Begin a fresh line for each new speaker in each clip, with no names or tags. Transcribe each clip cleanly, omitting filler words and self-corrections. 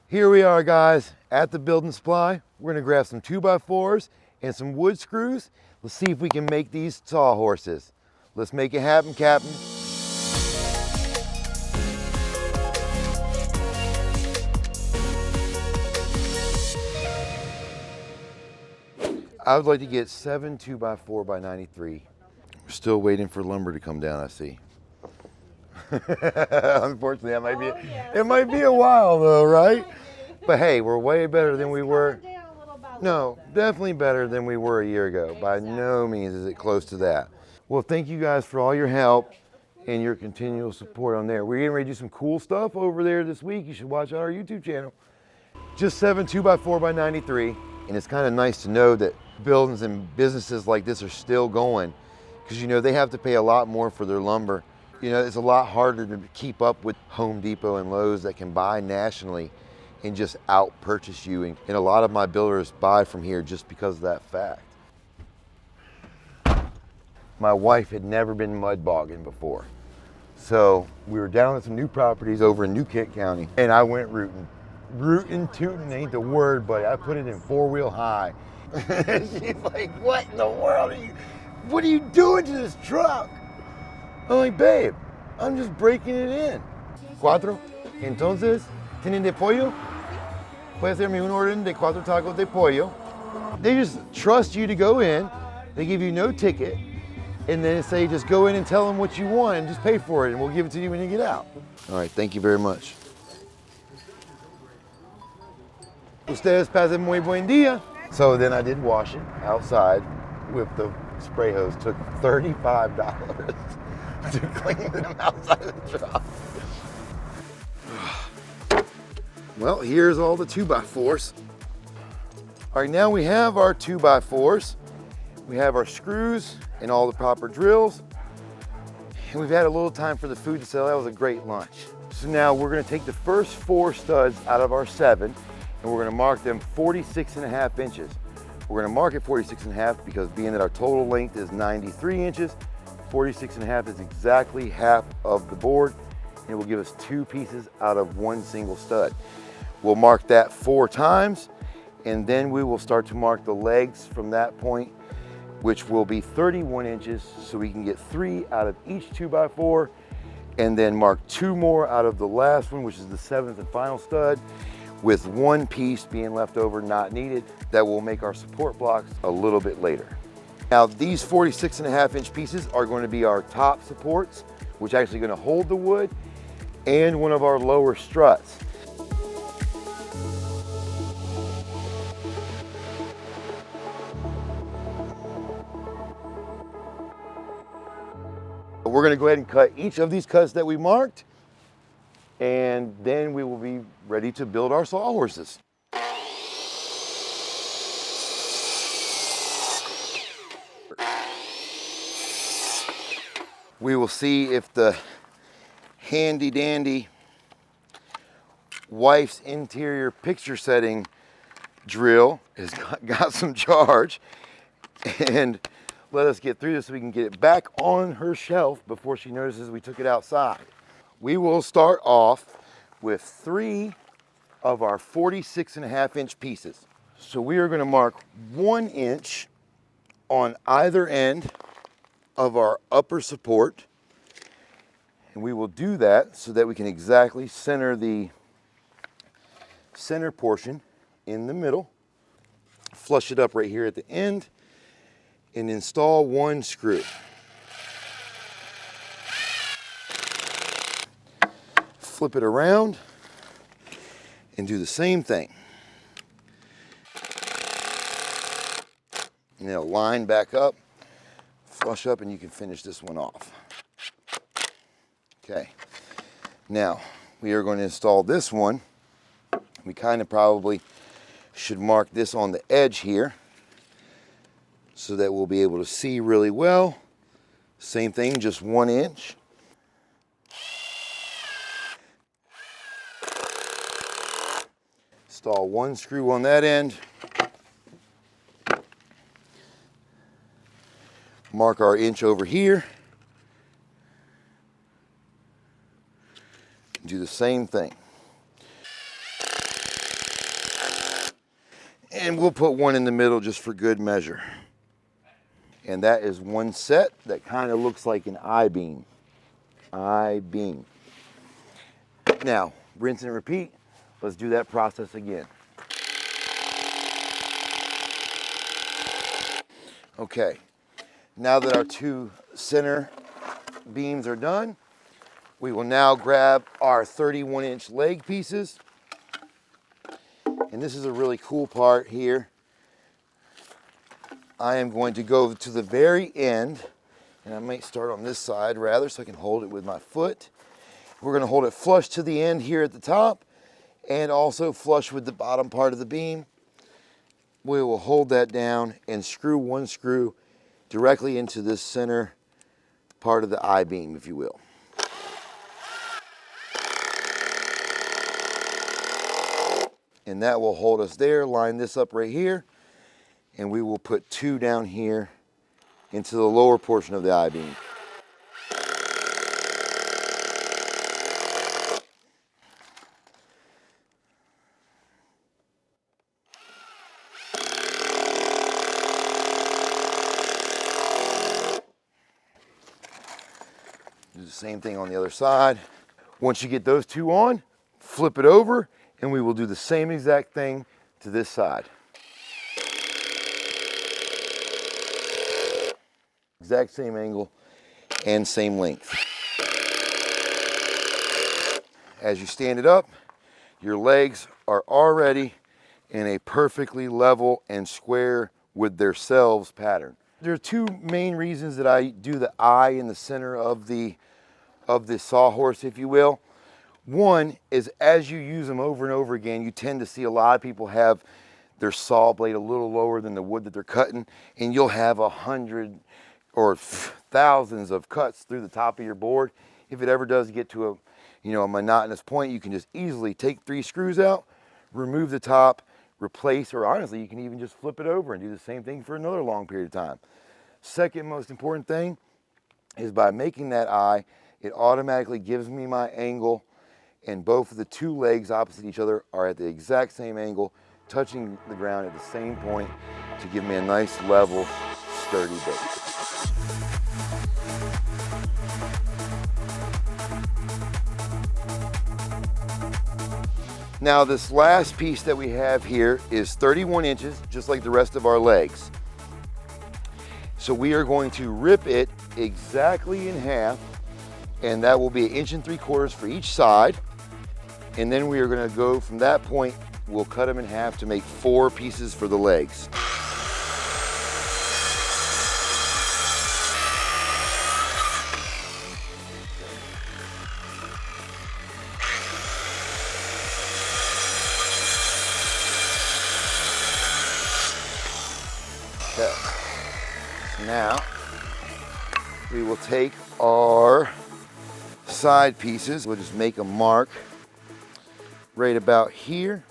Here we are, guys, at the building supply. We're gonna grab some 2x4s and some wood screws. Let's see if we can make these sawhorses. Let's make it happen, Captain. I would like to get 7 2x4x93. We're still waiting for lumber to come down, I see. Unfortunately, it might be a while though, right? But hey, we're way better than we were. No, definitely better than we were a year ago. By no means is it close to that. Well, thank you guys for all your help and your continual support on there. We're getting ready to do some cool stuff over there this week. You should watch out our YouTube channel. Just 7 2x4x93. And it's kind of nice to know that buildings and businesses like this are still going, because you know they have to pay a lot more for their lumber. You know, it's a lot harder to keep up with Home Depot and Lowe's that can buy nationally and just out purchase you. And a lot of my builders buy from here just because of that fact. My wife had never been mud bogging before. So we were down at some new properties over in New Kent County, and I went rooting. Rootin' tootin' ain't the word, buddy. I put it in 4-wheel high. She's like, what in the world what are you doing to this truck? I'm like, babe, I'm just breaking it in. Cuatro. Entonces, ¿tienen de pollo? Puede ser un orden de 4 tacos de pollo. They just trust you to go in. They give you no ticket. And then say, just go in and tell them what you want and just pay for it, and we'll give it to you when you get out. All right, thank you very much. Ustedes pasen muy buen día. So then I did wash it outside with the spray hose. Took $35 to clean them outside of the truck. Well, here's all the 2x4s. All right, now we have our 2x4s. We have our screws and all the proper drills. And we've had a little time for the food to settle. That was a great lunch. So now we're gonna take the first 4 studs out of our 7, and we're gonna mark them 46.5 inches. We're gonna mark it 46.5 because being that our total length is 93 inches, 46.5 is exactly half of the board, and it will give us 2 pieces out of 1 single stud. We'll mark that 4 times, and then we will start to mark the legs from that point, which will be 31 inches, so we can get 3 out of each 2x4, and then mark 2 more out of the last one, which is the 7th and final stud, with 1 piece being left over not needed. That will make our support blocks a little bit later. Now these 46.5-inch pieces are going to be our top supports, which are actually going to hold the wood, and one of our lower struts. We're going to go ahead and cut each of these cuts that we marked, and then we will be ready to build our sawhorses. We will see if the handy dandy wife's interior picture setting drill has got some charge, and let us get through this so we can get it back on her shelf before she notices we took it outside. We will start off with 3 of our 46.5-inch pieces. So we are going to mark 1 inch on either end of our upper support, and we will do that so that we can exactly center the center portion in the middle, flush it up right here at the end, and install 1 screw. Flip it around and do the same thing. And it'll line back up, flush up, and you can finish this one off. Okay, now we are going to install this one. We kind of probably should mark this on the edge here so that we'll be able to see really well. Same thing, just 1 inch. Install 1 screw on that end. Mark our inch over here. Do the same thing. And we'll put one in the middle just for good measure. And that is one set that kind of looks like an I-beam. I-beam. Now, rinse and repeat. Let's do that process again. Okay, now that our two center beams are done, we will now grab our 31-inch leg pieces. And this is a really cool part here. I am going to go to the very end, and I might start on this side rather so I can hold it with my foot. We're going to hold it flush to the end here at the top and also flush with the bottom part of the beam. We will hold that down and screw one screw directly into this center part of the I-beam, if you will. And that will hold us there. Line this up right here. And we will put two down here into the lower portion of the I-beam. Do the same thing on the other side. Once you get those two on, flip it over, and we will do the same exact thing to this side. Exact same angle and same length. As you stand it up, your legs are already in a perfectly level and square with their selves pattern. There are two main reasons that I do the eye in the center of the sawhorse, if you will. One is as you use them over and over again, you tend to see a lot of people have their saw blade a little lower than the wood that they're cutting, and you'll have 100 or thousands of cuts through the top of your board. If it ever does get to a monotonous point, you can just easily take 3 screws out, remove the top, replace, or honestly, you can even just flip it over and do the same thing for another long period of time. Second most important thing is by making that eye, it automatically gives me my angle, and both of the two legs opposite each other are at the exact same angle, touching the ground at the same point to give me a nice level, sturdy base. Now this last piece that we have here is 31 inches, just like the rest of our legs. So we are going to rip it exactly in half, and that will be 1 3/4 for each side. And then we are going to go from that point, we'll cut them in half to make 4 pieces for the legs. Okay. Now, we will take our side pieces, we'll just make a mark right about here.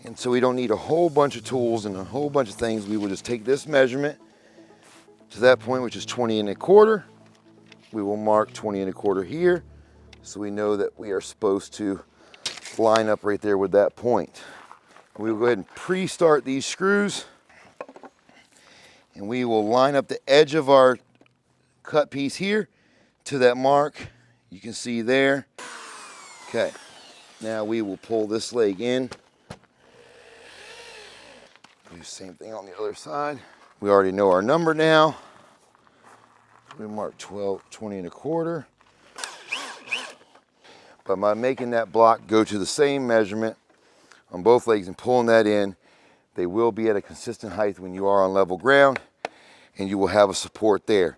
And so we don't need a whole bunch of tools and a whole bunch of things. We will just take this measurement to that point, which is 20 1/4. We will mark 20 1/4 here, so we know that we are supposed to line up right there with that point. We will go ahead and pre-start these screws, and we will line up the edge of our cut piece here to that mark. You can see there. Okay, now we will pull this leg in. Do the same thing on the other side. We already know our number now. We mark 20 1/4. But by making that block go to the same measurement on both legs and pulling that in, they will be at a consistent height when you are on level ground, and you will have a support there.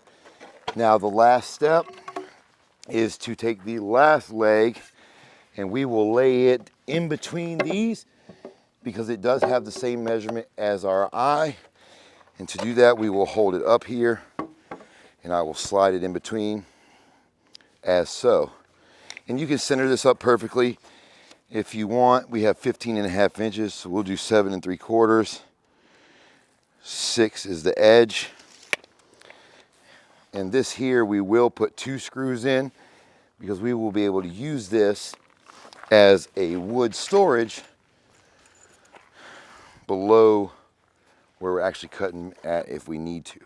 Now the last step is to take the last leg, and we will lay it in between these because it does have the same measurement as our eye. And to do that, we will hold it up here, and I will slide it in between as so. And you can center this up perfectly if you want. We have 15 1/2 inches, so we'll do 7 3/4. 6 is the edge. And this here, we will put 2 screws in because we will be able to use this as a wood storage below where we're actually cutting at if we need to.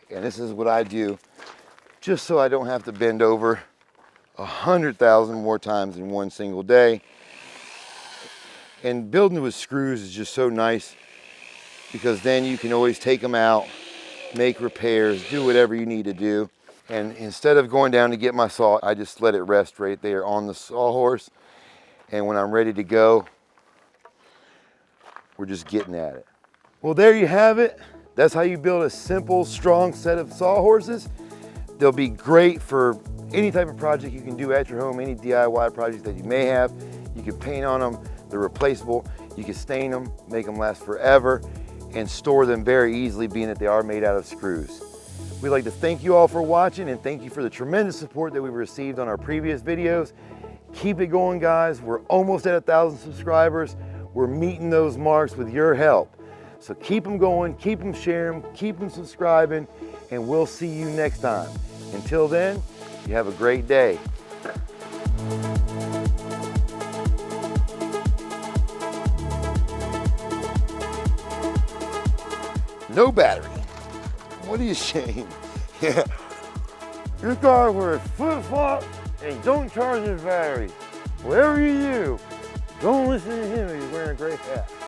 And this is what I do just so I don't have to bend over 100,000 more times in one single day. And building with screws is just so nice because then you can always take them out, make repairs, do whatever you need to do. And instead of going down to get my saw, I just let it rest right there on the sawhorse. And when I'm ready to go, we're just getting at it. Well, there you have it. That's how you build a simple, strong set of sawhorses. They'll be great for any type of project you can do at your home, any DIY projects that you may have. You can paint on them, they're replaceable. You can stain them, make them last forever, and store them very easily, being that they are made out of screws. We'd like to thank you all for watching and thank you for the tremendous support that we've received on our previous videos. Keep it going, guys. We're almost at 1,000 subscribers. We're meeting those marks with your help. So keep them going, keep them sharing, keep them subscribing, and we'll see you next time. Until then, you have a great day. No battery. What are you saying? Yeah. This guy wears flip-flops and don't charge his battery. Whatever you do, don't listen to him if he's wearing a gray hat.